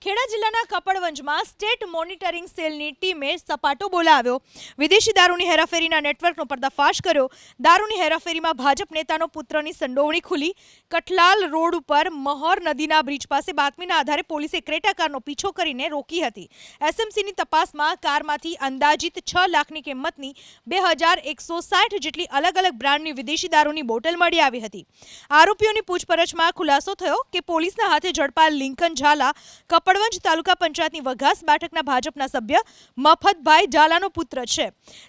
ખેડા જિલ્લાના કપડવંજમાં state monitoring સેલની ટીમે સપાટો બોલાવ્યો. વિદેશી દારૂની હેરાફેરીના નેટવર્કનો પર્દાફાશ કર્યો. દારૂની હેરાફેરીમાં ભાજપ નેતાનો પુત્રની સંડોવણી ખુલી. કઠલાલ રોડ ઉપર મહોર નદીના બ્રિજ પાસે બાતમીના આધારે પોલીસે ક્રેટા કારનો પીછો કરીને રોકી હતી. એસએમસીની તપાસમાં કારમાંથી અંદાજિત 6 લાખની કિંમતની 2160 જેટલી અલગ અલગ બ્રાન્ડની વિદેશી દારૂની બોટલ મળી આવી હતી. આરોપીઓની પૂછપરછમાં ખુલાસો થયો કે પોલીસના હાથે ઝડપાયેલ લિંકન ઝાલા કપડવંજ તાલુકા પંચાયતની વઘાસ બેઠકના ભાજપના સભ્ય મફતભાઈ ઝાલાનો પુત્ર છે.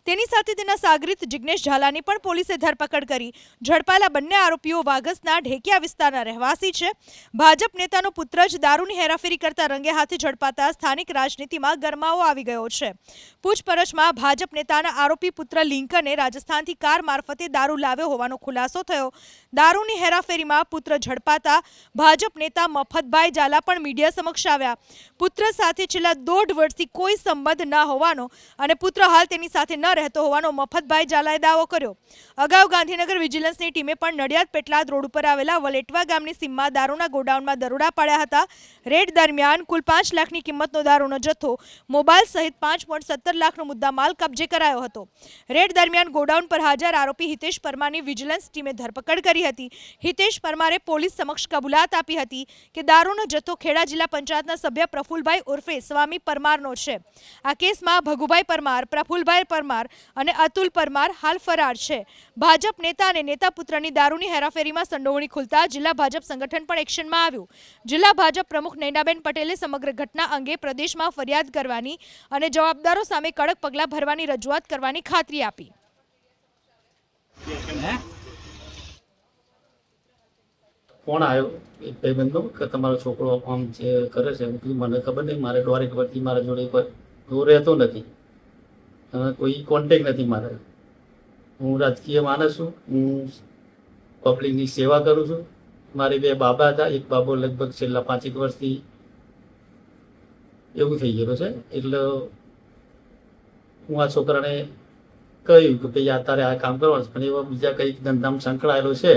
તેની સાથે તેના સાગરીત જિગ્નેશ ઝાલાની પણ પોલીસે ધરપકડ કરી. ઝડપાયેલા બંને આરોપીઓ વાઘસના ઢેકિયા વિસ્તારના રહેવાસી છે. ભાજપ નેતાનો પુત્ર જ દારૂની હેરાફેરી કરતા રંગે હાથે ઝડપાતા સ્થાનિક રાજનીતિમાં ગરમાવો આવી ગયો છે. પૂછપરછમાં ભાજપ નેતાના આરોપી પુત્ર લિંકને રાજસ્થાનથી કાર મારફતે દારૂ લાવ્યો હોવાનો ખુલાસો થયો. દારૂની હેરાફેરીમાં પુત્ર ઝડપાતા ભાજપ નેતા મફતભાઈ ઝાલા પણ મીડિયા સમક્ષ આવ્યા. પુત્ર સાથે છેલ્લા 1.5 વર્ષથી કોઈ સંબંધ ન હોવાનો અને પુત્ર હાલ તેની સાથે ન રહેતો હોવાનો મફતભાઈ ઝાલાએ દાવો કર્યો. અગાઉ ગાંધીનગર વિજિલન્સની ટીમે પણ નડિયાદ પેટલાદ રોડ ઉપર આવેલા વલેટવા ગામની સીમમાં દારૂના ગોડાઉનમાં દરોડા પાડ્યા હતા. રેડ દરમિયાન કુલ 5 લાખની કિંમતનો દારૂનો જથ્થો, મોબાઈલ સહિત 5.17 લાખનો મુદ્દામાલ કબજે કરાયો હતો. રેડ દરમિયાન ગોડાઉન પર હાજર આરોપી હિતેશ પરમારની વિજિલન્સ ટીમે ધરપકડ કરી હતી. હિતેશ પરમારે પોલીસ સમક્ષ કબૂલાત આપી હતી કે દારૂનો જથ્થો ખેડા જિલ્લા પંચાયતના સભ્ય પ્રફુલભાઈ ઉર્ફે સ્વામી પરમારનો છે. આ કેસમાં ભગુભાઈ પરમાર, પ્રફુલભાઈ પરમાર અને અતુલ પરમાર હાલ ફરાર છે. ભાજપ નેતા અને નેતા પુત્રની દારૂની હેરાફેરીમાં સંડોવણી ખુલતા જિલ્લા ભાજપ સંગઠન પણ એક્શનમાં આવ્યું. જિલ્લા ભાજપ પ્રમુખ નૈનાબેન પટેલે સમગ્ર ઘટના અંગે પ્રદેશમાં ફરિયાદ કરવાની અને જવાબદારો સામે કડક પગલાં ભરવાની રજૂઆત કરવાની ખાતરી આપી. ફોન આવ્યો એક ભાઈબંધનો કે તમારો છોકરો આમ જે કરે છે. મને ખબર નહીં, મારે ડોરેક પરથી મારા જોડે કોઈ રહેતો નથી અને કોઈ કોન્ટેક નથી મારે. હું રાજકીય માણસ છું, હું પબ્લિકની સેવા કરું છું. મારે 2 બાબા હતા, એક બાબો લગભગ છેલ્લા 5 વર્ષથી એવું થઈ ગયેલું છે. એટલે હું આ છોકરાને કહ્યું કે ભાઈ આ તારે આ કામ કરવાનું છે, પણ એવા બીજા કંઈક ધંધામાં સંકળાયેલો છે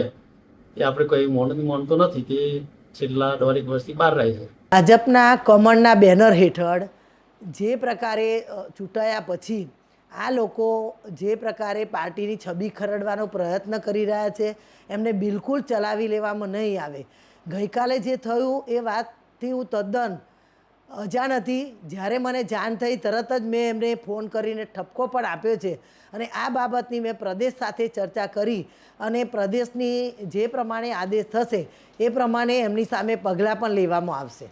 એ આપણે કોઈ માનતો નથી. તે છેલ્લા 1.5 વર્ષથી બહાર રહે છે. ભાજપના કમળના બેનર હેઠળ જે પ્રકારે ચૂંટાયા પછી આ લોકો જે પ્રકારે પાર્ટીની છબી ખરડવાનો પ્રયત્ન કરી રહ્યા છે એમને બિલકુલ ચલાવી લેવામાં નહીં આવે. ગઈકાલે જે થયું એ વાતથી હું તદ્દન અજાણ હતી. જ્યારે મને જાણ થઈ તરત જ મેં એમને ફોન કરીને ઠપકો પણ આપ્યો છે અને આ બાબતની મેં પ્રદેશ સાથે ચર્ચા કરી અને પ્રદેશની જે પ્રમાણે આદેશ થશે એ પ્રમાણે એમની સામે પગલાં પણ લેવામાં આવશે.